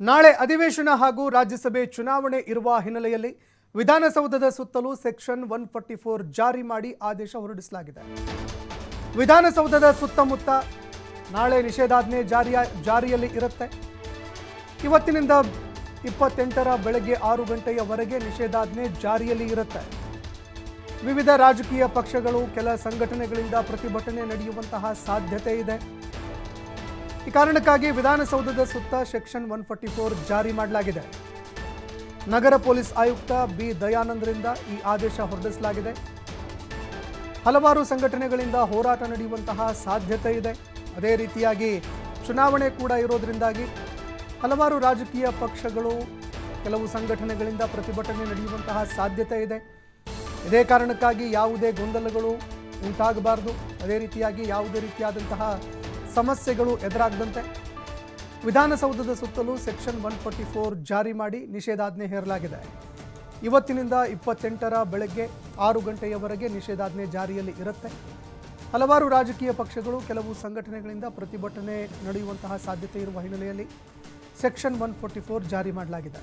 ನಾಳೆ ಅಧಿವೇಶನ ಹಾಗೂ ರಾಜ್ಯಸಭೆ ಚುನಾವಣೆ ಇರುವ ಹಿನ್ನೆಲೆಯಲ್ಲಿ ವಿಧಾನಸೌಧದ ಸುತ್ತಲೂ ಸೆಕ್ಷನ್ 144 ಜಾರಿ ಮಾಡಿ ಆದೇಶ ಹೊರಡಿಸಲಾಗಿದೆ. ವಿಧಾನಸೌಧದ ಸುತ್ತಮುತ್ತ ನಾಳೆ ನಿಷೇಧಾಜ್ಞೆ ಜಾರಿಯಲ್ಲಿ ಇರುತ್ತೆ. ಇವತ್ತಿನಿಂದ 28ರ ಬೆಳಗ್ಗೆ 6 ಗಂಟೆಯವರೆಗೆ ನಿಷೇಧಾಜ್ಞೆ ಜಾರಿಯಲ್ಲಿ ಇರುತ್ತೆ. ವಿವಿಧ ರಾಜಕೀಯ ಪಕ್ಷಗಳು ಕೆಲ ಸಂಘಟನೆಗಳಿಂದ ಪ್ರತಿಭಟನೆ ನಡೆಯುವಂತಹ ಸಾಧ್ಯತೆ ಇದೆ. ಈ ಕಾರಣಕ್ಕಾಗಿ ವಿಧಾನಸೌಧದ ಸುತ್ತ ಸೆಕ್ಷನ್ 144 ಜಾರಿ ಮಾಡಲಾಗಿದೆ. ನಗರ ಪೊಲೀಸ್ ಆಯುಕ್ತ ಬಿ ದಯಾನಂದರಿಂದ ಈ ಆದೇಶ ಹೊರಡಿಸಲಾಗಿದೆ. ಹಲವಾರು ಸಂಘಟನೆಗಳಿಂದ ಹೋರಾಟ ನಡೆಯುವಂತಹ ಸಾಧ್ಯತೆ ಇದೆ. ಅದೇ ರೀತಿಯಾಗಿ ಚುನಾವಣೆ ಕೂಡ ಇರೋದ್ರಿಂದಾಗಿ ಹಲವಾರು ರಾಜಕೀಯ ಪಕ್ಷಗಳು ಕೆಲವು ಸಂಘಟನೆಗಳಿಂದ ಪ್ರತಿಭಟನೆ ನಡೆಯುವಂತಹ ಸಾಧ್ಯತೆ ಇದೆ. ಇದೇ ಕಾರಣಕ್ಕಾಗಿ ಯಾವುದೇ ಗೊಂದಲಗಳು ಉಂಟಾಗಬಾರದು, ಅದೇ ರೀತಿಯಾಗಿ ಯಾವುದೇ ರೀತಿಯಾದಂತಹ ಸಮಸ್ಯೆಗಳು ಎದುರಾಗದಂತೆ ವಿಧಾನಸೌಧದ ಸುತ್ತಲೂ ಸೆಕ್ಷನ್ 144 ಜಾರಿ ಮಾಡಿ ನಿಷೇಧಾಜ್ಞೆ ಹೇರಲಾಗಿದೆ. ಇವತ್ತಿನಿಂದ 28ರ ಬೆಳಗ್ಗೆ 6 ಗಂಟೆಯವರೆಗೆ ನಿಷೇಧಾಜ್ಞೆ ಜಾರಿಯಲ್ಲಿ ಇರುತ್ತೆ. ಹಲವಾರು ರಾಜಕೀಯ ಪಕ್ಷಗಳು ಕೆಲವು ಸಂಘಟನೆಗಳಿಂದ ಪ್ರತಿಭಟನೆ ನಡೆಯುವಂತಹ ಸಾಧ್ಯತೆ ಇರುವ ಹಿನ್ನೆಲೆಯಲ್ಲಿ ಸೆಕ್ಷನ್ 144 ಜಾರಿ ಮಾಡಲಾಗಿದೆ.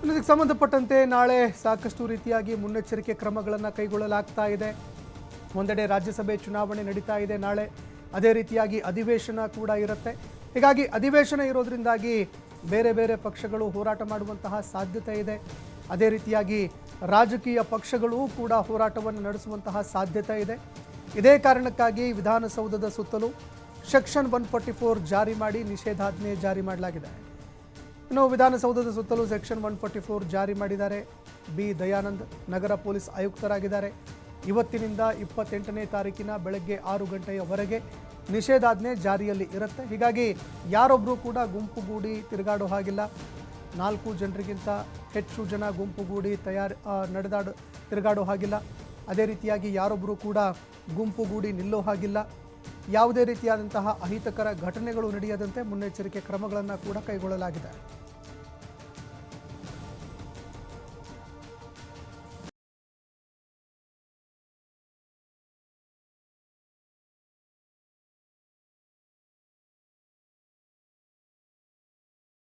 ಇದಕ್ಕೆ ಸಂಬಂಧಪಟ್ಟಂತೆ ನಾಳೆ ಸಾಕಷ್ಟು ರೀತಿಯಾಗಿ ಮುನ್ನೆಚ್ಚರಿಕೆ ಕ್ರಮಗಳನ್ನು ಕೈಗೊಳ್ಳಲಾಗ್ತಾ ಇದೆ. ಒಂದೆಡೆ ರಾಜ್ಯಸಭೆ ಚುನಾವಣೆ ನಡೀತಾ ಇದೆ ನಾಳೆ, ಅದೇ ರೀತಿಯಾಗಿ ಅಧಿವೇಶನ ಕೂಡ ಇರುತ್ತೆ. ಹೀಗಾಗಿ ಅಧಿವೇಶನ ಇರೋದ್ರಿಂದಾಗಿ ಬೇರೆ ಬೇರೆ ಪಕ್ಷಗಳು ಹೋರಾಟ ಮಾಡುವಂತಹ ಸಾಧ್ಯತೆ ಇದೆ. ಅದೇ ರೀತಿಯಾಗಿ ರಾಜಕೀಯ ಪಕ್ಷಗಳು ಕೂಡ ಹೋರಾಟವನ್ನು ನಡೆಸುವಂತಹ ಸಾಧ್ಯತೆ ಇದೆ. ಇದೇ ಕಾರಣಕ್ಕಾಗಿ ವಿಧಾನಸೌಧದ ಸುತ್ತಲೂ ಸೆಕ್ಷನ್ 144 ಜಾರಿ ಮಾಡಿ ನಿಷೇಧಾಜ್ಞೆ ಜಾರಿ ಮಾಡಲಾಗಿದೆ. ಇನ್ನು ವಿಧಾನಸೌಧದ ಸುತ್ತಲೂ ಸೆಕ್ಷನ್ 144 ಜಾರಿ ಮಾಡಿದ್ದಾರೆ ಬಿ ದಯಾನಂದ್, ನಗರ ಪೊಲೀಸ್ ಆಯುಕ್ತರಾಗಿದ್ದಾರೆ. ಇವತ್ತಿನಿಂದ 28ನೇ ತಾರೀಕಿನ ಬೆಳಗ್ಗೆ 6 ಗಂಟೆಯವರೆಗೆ ನಿಷೇಧಾಜ್ಞೆ ಜಾರಿಯಲ್ಲಿ ಇರುತ್ತೆ. ಹೀಗಾಗಿ ಯಾರೊಬ್ಬರೂ ಕೂಡ ಗುಂಪುಗೂಡಿ ತಿರುಗಾಡೋ ಹಾಗಿಲ್ಲ. 4 ಜನರಿಗಿಂತ ಹೆಚ್ಚು ಜನ ಗುಂಪುಗೂಡಿ ತಿರುಗಾಡೋ ಹಾಗಿಲ್ಲ. ಅದೇ ರೀತಿಯಾಗಿ ಯಾರೊಬ್ಬರೂ ಕೂಡ ಗುಂಪುಗೂಡಿ ನಿಲ್ಲೋ ಹಾಗಿಲ್ಲ. ಯಾವುದೇ ರೀತಿಯಾದಂತಹ ಅಹಿತಕರ ಘಟನೆಗಳು ನಡೆಯದಂತೆ ಮುನ್ನೆಚ್ಚರಿಕೆ ಕ್ರಮಗಳನ್ನು ಕೂಡ ಕೈಗೊಳ್ಳಲಾಗಿದೆ.